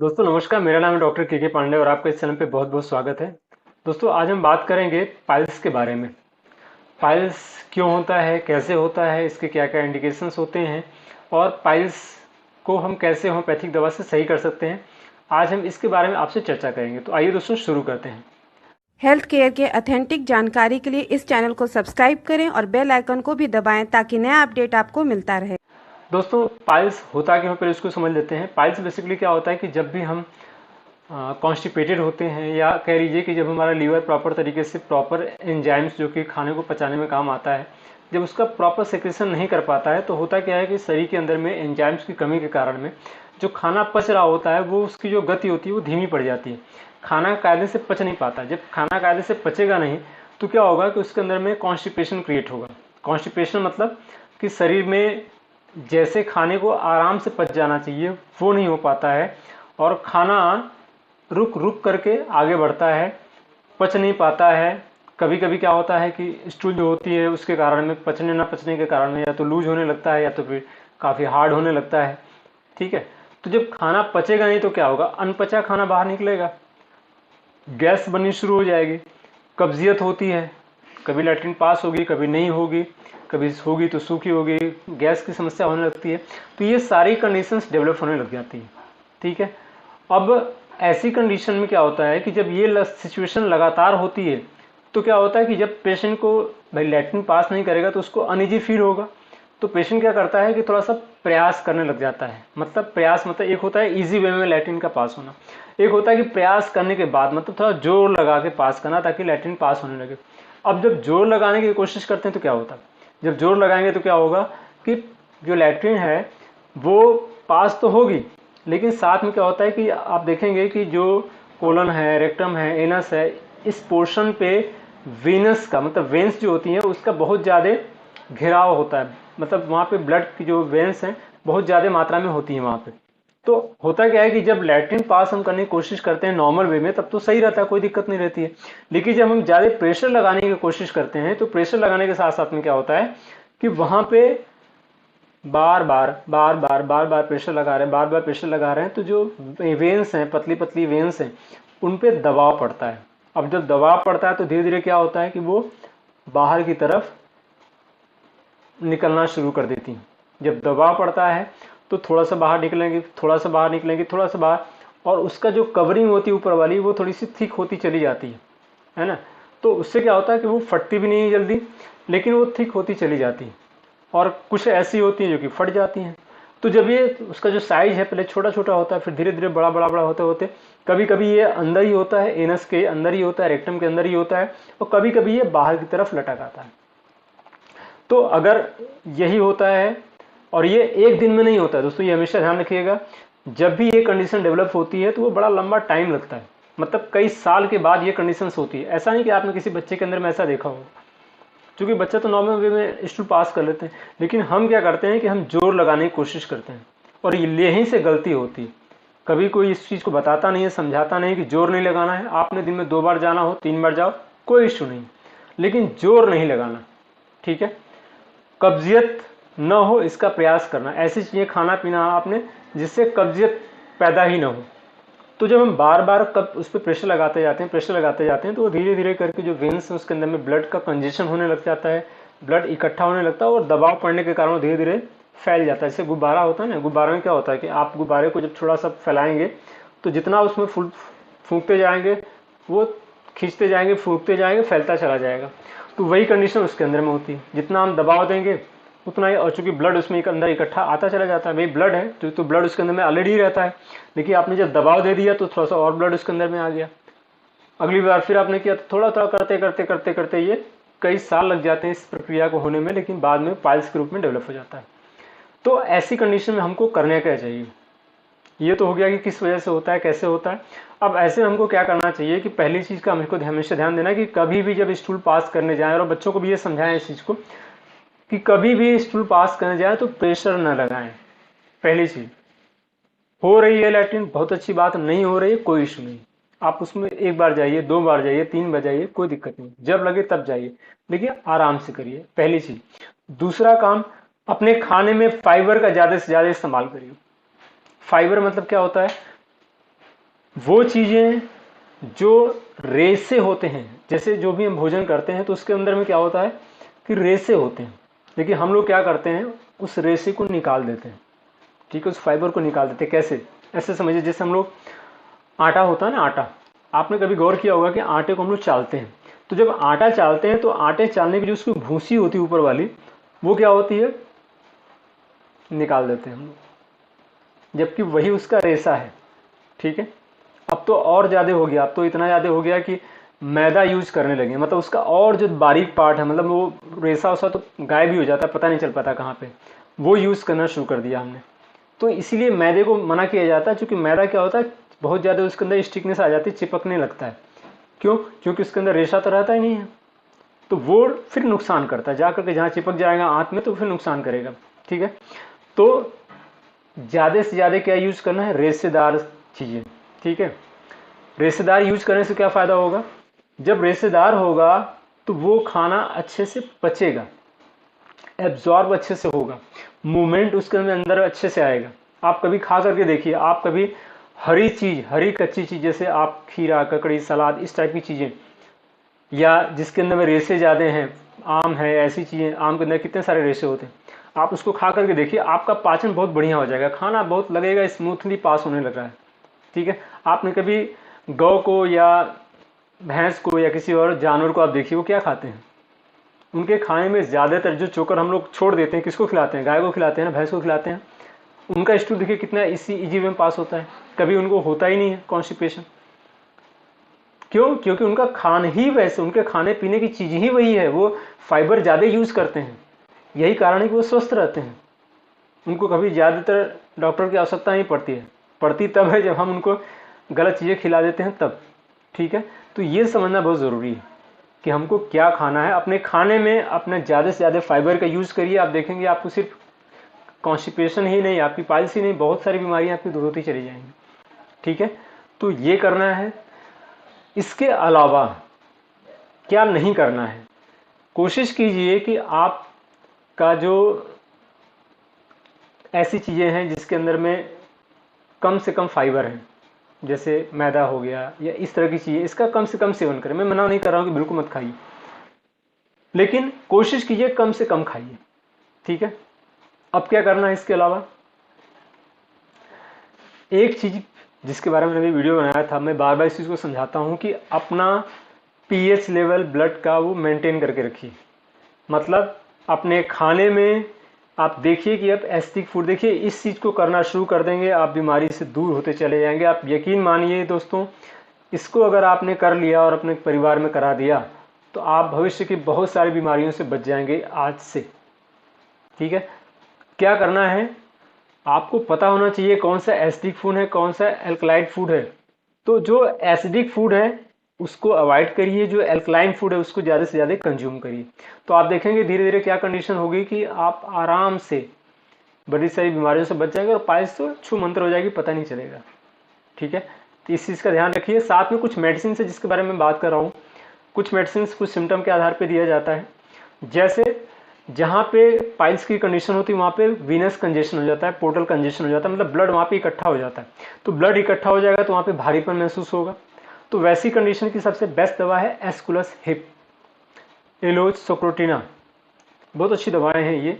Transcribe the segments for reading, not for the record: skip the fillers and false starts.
दोस्तों नमस्कार, मेरा नाम है डॉक्टर के पांडे और आपका इस चैनल पे बहुत बहुत स्वागत है। दोस्तों आज हम बात करेंगे पाइल्स के बारे में। पाइल्स क्यों होता है, कैसे होता है, इसके क्या क्या इंडिकेशंस होते हैं और पाइल्स को हम कैसे होम्योपैथिक दवा से सही कर सकते हैं। आज हम इसके बारे में आपसे चर्चा करेंगे। तो आइए दोस्तों शुरू करते हैं। हेल्थ केयर के ऑथेंटिक जानकारी के लिए इस चैनल को सब्सक्राइब करें और बेल आइकन को भी दबाएं ताकि नया अपडेट आपको मिलता रहे। दोस्तों पाइल्स होता क्यों है, पहले इसको समझ लेते हैं। पाइल्स बेसिकली क्या होता है कि जब भी हम कॉन्स्टिपेटेड होते हैं या कह लीजिए कि जब हमारा लीवर प्रॉपर तरीके से प्रॉपर एंजाइम्स जो कि खाने को पचाने में काम आता है, जब उसका प्रॉपर सेक्रेशन नहीं कर पाता है तो होता क्या है कि शरीर के अंदर में एंजाइम्स की कमी के कारण में जो खाना पच रहा होता है वो उसकी जो गति होती है वो धीमी पड़ जाती है। खाना कायदे से पच नहीं पाता। जब खाना कायदे से पचेगा नहीं तो क्या होगा कि उसके अंदर में कॉन्स्टिपेशन क्रिएट होगा। कॉन्स्टिपेशन मतलब कि शरीर में जैसे खाने को आराम से पच जाना चाहिए वो नहीं हो पाता है और खाना रुक रुक करके आगे बढ़ता है, पच नहीं पाता है। कभी कभी क्या होता है कि स्टूल जो होती है उसके कारण में पचने ना पचने के कारण में या तो लूज होने लगता है या तो फिर काफ़ी हार्ड होने लगता है। ठीक है, तो जब खाना पचेगा नहीं तो क्या होगा, अनपचा खाना बाहर निकलेगा, गैस बननी शुरू हो जाएगी, कब्जियत होती है, कभी लैट्रिन पास होगी कभी नहीं होगी, कभी होगी तो सूखी होगी, गैस की समस्या होने लगती है। तो ये सारी कंडीशंस डेवलप होने लग जाती है। ठीक है, अब ऐसी कंडीशन में क्या होता है कि जब ये सिचुएशन लगातार होती है तो क्या होता है कि जब पेशेंट को भाई लैट्रिन पास नहीं करेगा तो उसको अनइजी फील होगा। तो पेशेंट क्या करता है कि थोड़ा सा प्रयास करने लग जाता है। मतलब प्रयास मतलब एक होता है इजी वे में लैट्रिन का पास होना, एक होता है कि प्रयास करने के बाद मतलब थोड़ा जोर लगा के पास करना ताकि लैट्रिन पास होने लगे। अब जब जोर लगाने की कोशिश करते हैं तो क्या होता है, जब जोर लगाएंगे तो क्या होगा कि जो लैट्रिन है वो पास तो होगी, लेकिन साथ में क्या होता है कि आप देखेंगे कि जो कोलन है, रेक्टम है, एनस है, इस पोर्शन पे वेनस का मतलब वेंस जो होती हैं उसका बहुत ज़्यादा घेराव होता है। मतलब वहाँ पे ब्लड की जो वेंस हैं बहुत ज़्यादा मात्रा में होती हैं वहाँ पे। तो होता क्या है कि जब लैट्रिन पास हम करने की कोशिश करते हैं नॉर्मल वे में तब तो सही रहता है, कोई दिक्कत नहीं रहती है। लेकिन जब हम ज़्यादा प्रेशर लगाने की कोशिश करते हैं तो प्रेशर लगाने के साथ साथ में क्या होता है कि वहाँ पे बार बार बार बार बार बार प्रेशर लगा रहे हैं, बार बार प्रेशर लगा रहे हैं, तो जो वेन्स हैं, पतली पतली वेन्स हैं, उन पे दबाव पड़ता है। अब जब दबाव पड़ता है तो धीरे धीरे क्या होता है कि वो बाहर की तरफ निकलना शुरू कर देती हैं। जब दबाव पड़ता है तो थोड़ा सा बाहर निकलेंगे, थोड़ा सा बाहर निकलेंगे, थोड़ा सा बाहर, और उसका जो कवरिंग होती है ऊपर वाली वो थोड़ी सी थिक होती चली जाती है ना। तो उससे क्या होता है कि वो फटती भी नहीं है जल्दी, लेकिन वो थिक होती चली जाती है। और कुछ ऐसी होती हैं जो कि फट जाती हैं। तो जब ये उसका जो साइज है पहले छोटा छोटा होता है, फिर धीरे धीरे बड़ा बड़ा बड़ा होते होते कभी कभी ये अंदर ही होता है, एनस के अंदर ही होता है, रेक्टम के अंदर ही होता है, और कभी कभी ये बाहर की तरफ लटक आता है। तो अगर यही होता है, और ये एक दिन में नहीं होता है दोस्तों, ये हमेशा ध्यान रखिएगा, जब भी ये कंडीशन डेवलप होती है तो वो बड़ा लंबा टाइम लगता है। मतलब कई साल के बाद ये कंडीशंस होती है। ऐसा नहीं कि आपने किसी बच्चे के अंदर में ऐसा देखा हो, क्योंकि बच्चा तो नॉर्मल वे में स्टूल पास कर लेते हैं, लेकिन हम क्या करते हैं कि हम जोर लगाने की कोशिश करते हैं और यहीं से गलती होती है। कभी कोई इस चीज़ को बताता नहीं है, समझाता नहीं कि जोर नहीं लगाना है। आपने दिन में 2 बार जाना हो, 3 बार जाओ, कोई इशू नहीं, लेकिन जोर नहीं लगाना। ठीक है, कब्जियत न हो इसका प्रयास करना, ऐसी चीज़ें खाना पीना आपने जिससे कब्जियत पैदा ही ना हो। तो जब हम बार बार कब उस पर प्रेशर लगाते जाते हैं, प्रेशर लगाते जाते हैं, तो वो धीरे धीरे करके जो वेन्स हैं उसके अंदर में ब्लड का कंजेशन होने लग जाता है, ब्लड इकट्ठा होने लगता है और दबाव पड़ने के कारण धीरे धीरे फैल जाता है। जैसे गुब्बारा होता है ना, गुब्बारे में क्या होता है कि आप गुब्बारे को जब थोड़ा सा फैलाएंगे तो जितना उसमें फूंकते जाएंगे वो खींचते जाएंगे, फूंकते जाएंगे, फैलता चला जाएगा। तो वही कंडीशन उसके अंदर में होती है, जितना हम दबाव देंगे उतना ही, और चूंकि ब्लड उसमें अंदर इकट्ठा आता चला जाता है, भाई ब्लड है तो ब्लड उसके अंदर में ऑलरेडी रहता है, लेकिन आपने जब दबाव दे दिया तो थोड़ा सा और ब्लड उसके अंदर में आ गया। अगली बार फिर आपने किया तो थोड़ा थोड़ा करते करते करते करते ये कई साल लग जाते हैं इस प्रक्रिया को होने में, लेकिन बाद में पाइल्स के रूप में डेवलप हो जाता है। तो ऐसी कंडीशन में हमको करने क्या चाहिए, ये तो हो गया कि किस वजह से होता है, कैसे होता है। अब ऐसे हमको क्या करना चाहिए कि पहली चीज़ का हमको हमेशा ध्यान देना कि कभी भी जब स्टूल पास करने जाएं, और बच्चों को भी ये समझाएं इस चीज़ को कि कभी भी स्टूल पास करने जाए तो प्रेशर न लगाएं। पहली चीज, हो रही है लैट्रिन बहुत अच्छी बात, नहीं हो रही है कोई इशू नहीं, आप उसमें 1 बार जाइए, 2 बार जाइए, 3 बार जाइए, कोई दिक्कत नहीं, जब लगे तब जाइए, लेकिन आराम से करिए, पहली चीज। दूसरा काम, अपने खाने में फाइबर का ज्यादा से ज्यादा इस्तेमाल करिए। फाइबर मतलब क्या होता है, वो चीज़ें जो रेसे होते हैं, जैसे जो भी हम भोजन करते हैं तो उसके अंदर में क्या होता है कि रेसे होते हैं, लेकिन हम लोग क्या करते हैं उस रेसे को निकाल देते हैं, ठीक है, उस फाइबर को निकाल देते हैं। कैसे? ऐसे समझिए जैसे हम लोग आटा होता है ना, आटा, आपने कभी गौर किया होगा कि आटे को हम लोग चालते हैं, तो जब आटा चालते हैं तो आटे चालने की जो उसकी भूसी होती है ऊपर वाली, वो क्या होती है, निकाल देते हैं हम लोग, जबकि वही उसका रेसा है, ठीक है। अब तो और ज़्यादा हो गया, अब तो इतना ज़्यादा हो गया कि मैदा यूज करने लगे, मतलब उसका और जो बारीक पार्ट है, मतलब वो रेसा वसा तो गायब ही हो जाता है, पता नहीं चल पाता कहाँ पे, वो यूज़ करना शुरू कर दिया हमने। तो इसीलिए मैदे को मना किया जाता है, क्योंकि मैदा क्या होता है बहुत ज़्यादा उसके अंदर स्टिकनेस आ जाती है, चिपकने लगता है। क्यों? क्योंकि उसके अंदर रेशा तो रहता ही नहीं है, तो वो फिर नुकसान करता है, जा करके जहाँ चिपक जाएगा आंत में तो फिर नुकसान करेगा, ठीक है। तो ज़्यादा से ज़्यादा क्या यूज़ करना है, रेशेदार चीज़ें, ठीक है। रेशेदार यूज करने से क्या फ़ायदा होगा, जब रेशेदार होगा तो वो खाना अच्छे से पचेगा, एब्जॉर्ब अच्छे से होगा, मूवमेंट उसके अंदर अच्छे से आएगा। आप कभी खा करके देखिए, आप कभी हरी चीज़, हरी कच्ची चीज़, जैसे आप खीरा, ककड़ी, सलाद, इस टाइप की चीज़ें, या जिसके अंदर में रेशे ज़्यादा हैं, आम है, ऐसी चीज़ें, आम के अंदर कितने सारे रेशे होते हैं, आप उसको खा करके देखिए, आपका पाचन बहुत बढ़िया हो जाएगा, खाना बहुत लगेगा स्मूथली पास होने लग रहा है, ठीक है। आपने कभी गौ को या भैंस को या किसी और जानवर को आप देखिए, वो क्या खाते हैं, उनके खाने में ज़्यादातर जो चोकर हम लोग छोड़ देते हैं, किसको खिलाते हैं, गाय को खिलाते हैं ना, भैंस को खिलाते हैं, उनका स्टूल देखिए कितना इसी इजी वे में पास होता है, कभी उनको होता ही नहीं है कॉन्स्टिपेशन। क्यों? क्योंकि उनका खान ही वैसे, उनके खाने पीने की चीज़ ही वही है, वो फाइबर ज़्यादा यूज़ करते हैं, यही कारण है कि वो स्वस्थ रहते हैं, उनको कभी ज़्यादातर डॉक्टर की आवश्यकता नहीं पड़ती है, पड़ती तब है जब हम उनको गलत चीज़ें खिला देते हैं तब, ठीक है। तो ये समझना बहुत ज़रूरी है कि हमको क्या खाना है, अपने खाने में अपना ज़्यादा से ज़्यादा फाइबर का यूज़ करिए, आप देखेंगे आपको सिर्फ कॉन्स्टिपेशन ही नहीं, आपकी पाइल्स ही नहीं, बहुत सारी बीमारियां आपकी दूर होती चली जाएंगी, ठीक है। तो ये करना है। इसके अलावा क्या नहीं करना है, कोशिश कीजिए कि आपका जो ऐसी चीज़ें हैं जिसके अंदर में कम से कम फाइबर है, जैसे मैदा हो गया या इस तरह की चीज़ें, इसका कम से कम सेवन करें। मैं मना नहीं कर रहा हूँ कि बिल्कुल मत खाइए, लेकिन कोशिश कीजिए कम से कम खाइए, ठीक है। अब क्या करना है इसके अलावा, एक चीज़ जिसके बारे में मैंने वीडियो बनाया था, मैं बार बार इस चीज़ को समझाता हूँ कि अपना पीएच लेवल ब्लड का वो मेंटेन करके रखिए। मतलब अपने खाने में आप देखिए कि आप एसिडिक फूड, देखिए इस चीज़ को करना शुरू कर देंगे, आप बीमारी से दूर होते चले जाएंगे। आप यकीन मानिए दोस्तों, इसको अगर आपने कर लिया और अपने परिवार में करा दिया तो आप भविष्य की बहुत सारी बीमारियों से बच जाएंगे आज से, ठीक है। क्या करना है, आपको पता होना चाहिए कौन सा एसिडिक फूड है, कौन सा एल्कलाइड फूड है। तो जो एसिडिक फूड है उसको अवॉइड करिए, जो एल्कलाइन फूड है उसको ज़्यादा से ज़्यादा कंज्यूम करिए। तो आप देखेंगे धीरे धीरे क्या कंडीशन होगी कि आप आराम से बड़ी सारी बीमारियों से बच जाएंगे और पाइल्स तो छू मंतर हो जाएगी, पता नहीं चलेगा, ठीक है। तो इस चीज़ का ध्यान रखिए। साथ में कुछ मेडिसिन है जिसके बारे में बात कर रहा हूँ, कुछ मेडिसिन कुछ सिम्टम के आधार पर दिया जाता है। जैसे जहाँ पे पाइल्स की कंडीशन होती है वहाँ पे वीनस कंजेशन हो जाता है, पोर्टल कंजेशन हो जाता है, मतलब ब्लड वहाँ पे इकट्ठा हो जाता है। तो ब्लड इकट्ठा हो जाएगा तो वहाँ पे भारीपन महसूस होगा। तो वैसी कंडीशन की सबसे बेस्ट दवा है एस्कुलस हिप, एलोज सोक्रोटिना, बहुत अच्छी दवाएं हैं ये,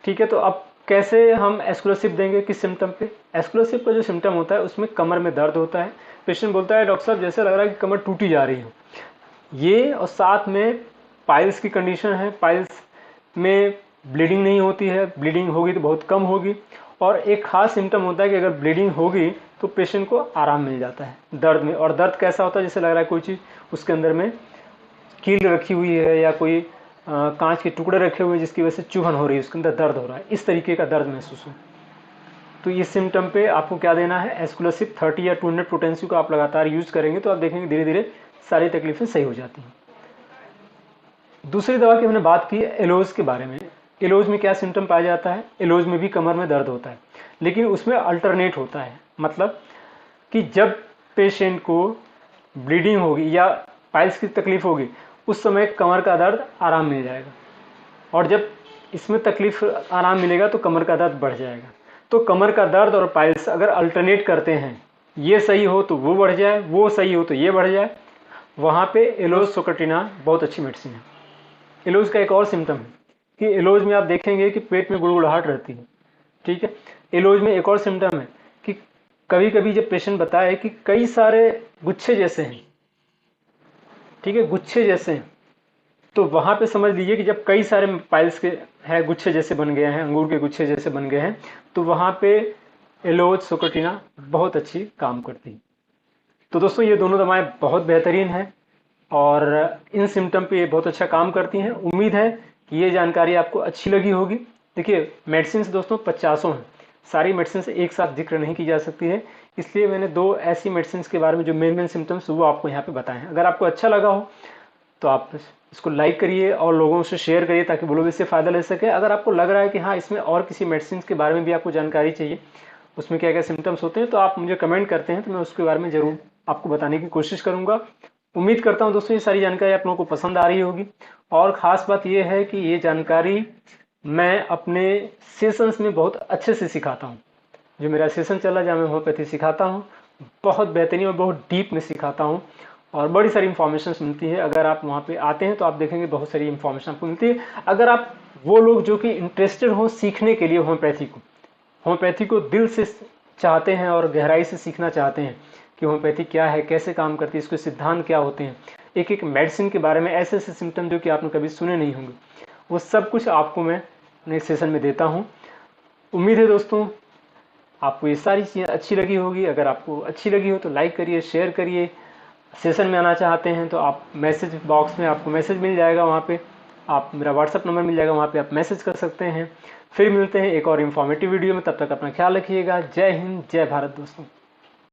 ठीक है। तो अब कैसे हम एस्कुलस हिप देंगे, किस सिम्टम पे? एस्कुलस हिप का जो सिम्टम होता है उसमें कमर में दर्द होता है, पेशेंट बोलता है डॉक्टर साहब जैसे लग रहा है कि कमर टूटी जा रही हो, ये, और साथ में पाइल्स की कंडीशन है, पाइल्स में ब्लीडिंग नहीं होती है, ब्लीडिंग होगी तो बहुत कम होगी, और एक खास सिम्टम होता है कि अगर ब्लीडिंग होगी तो पेशेंट को आराम मिल जाता है दर्द में। और दर्द कैसा होता है, जैसे लग रहा है कोई चीज़ उसके अंदर में कील रखी हुई है या कोई कांच के टुकड़े रखे हुए जिसकी वजह से चुभन हो रही है, उसके अंदर दर्द हो रहा है, इस तरीके का दर्द महसूस हो। तो इस सिम्टम पे आपको क्या देना है, एस्कुलस हिप 30 या 200 पोटेंसी को आप लगातार यूज़ करेंगे तो आप देखेंगे धीरे धीरे सारी तकलीफें सही हो जाती हैं। दूसरी दवा की हमने बात की एलोज के बारे में। एलोज में क्या सिम्टम पाया जाता है, एलोज में भी कमर में दर्द होता है, लेकिन उसमें अल्टरनेट होता है, मतलब कि जब पेशेंट को ब्लीडिंग होगी या पाइल्स की तकलीफ होगी उस समय कमर का दर्द आराम मिल जाएगा, और जब इसमें तकलीफ आराम मिलेगा तो कमर का दर्द बढ़ जाएगा। तो कमर का दर्द और पाइल्स अगर अल्टरनेट करते हैं ये सही हो तो वो बढ़ जाए, वो सही हो तो ये बढ़ जाए, वहाँ पे एलोज सोकटिना बहुत अच्छी मेडिसिन है। एलोज का एक और सिम्टम है कि एलोज में आप देखेंगे कि पेट में गुड़गुड़ाहट रहती है, ठीक है। एलोज में एक और सिम्टम है कि कभी कभी जब पेशेंट बताए कि कई सारे गुच्छे जैसे हैं, ठीक है, गुच्छे जैसे हैं, तो वहाँ पे समझ लीजिए कि जब कई सारे पाइल्स के है गुच्छे जैसे बन गए हैं, अंगूर के गुच्छे जैसे बन गए हैं, तो वहाँ पे एलोज सोकटिना बहुत अच्छी काम करती है। तो दोस्तों ये दोनों दवाएं बहुत बेहतरीन हैं और इन सिम्टम पे ये बहुत अच्छा काम करती हैं। उम्मीद है कि ये जानकारी आपको अच्छी लगी होगी। देखिए मेडिसिन दोस्तों 50 हैं, सारी मेडिसिन एक साथ जिक्र नहीं की जा सकती है, इसलिए मैंने 2 ऐसी मेडिसिन के बारे में जो मेन सिम्टम्स वो आपको यहाँ पे बताए हैं। अगर आपको अच्छा लगा हो तो आप इसको लाइक करिए और लोगों से शेयर करिए ताकि वो लोग इससे फ़ायदा ले सके। अगर आपको लग रहा है कि हाँ इसमें और किसी मेडिसिन के बारे में भी आपको जानकारी चाहिए, उसमें क्या क्या सिम्टम्स होते हैं, तो आप मुझे कमेंट करते हैं तो मैं उसके बारे में ज़रूर आपको बताने की कोशिश करूँगा। उम्मीद करता हूँ दोस्तों ये सारी जानकारी आप लोगों को पसंद आ रही होगी। और ख़ास बात ये है कि ये जानकारी मैं अपने सेशंस में बहुत अच्छे से सिखाता हूँ। जो मेरा सेशन चला जहाँ मैं होम्योपैथी सिखाता हूँ, बहुत बेहतरीन और बहुत डीप में सिखाता हूँ और बड़ी सारी इन्फॉर्मेशन मिलती है। अगर आप वहाँ पे आते हैं तो आप देखेंगे बहुत सारी इन्फॉर्मेशन आपको मिलती है। अगर आप वो लोग जो कि इंटरेस्टेड हो सीखने के लिए होम्योपैथी को दिल से चाहते हैं और गहराई से सीखना चाहते हैं कि होम्योपैथी क्या है, कैसे काम करती है, इसके सिद्धांत क्या होते हैं, एक एक मेडिसिन के बारे में ऐसे ऐसे सिम्टम जो कि आपने कभी सुने नहीं होंगे, वो सब कुछ आपको मैं नेक्स्ट सेशन में देता हूँ। उम्मीद है दोस्तों आपको ये सारी चीज़ें अच्छी लगी होगी। अगर आपको अच्छी लगी हो तो लाइक करिए, शेयर करिए। सेशन में आना चाहते हैं तो आप मैसेज बॉक्स में आपको मैसेज मिल जाएगा, वहाँ पे आप मेरा व्हाट्सअप नंबर मिल जाएगा, वहाँ पे आप मैसेज कर सकते हैं। फिर मिलते हैं एक और इन्फॉर्मेटिव वीडियो में, तब तक अपना ख्याल रखिएगा। जय हिंद, जय भारत दोस्तों।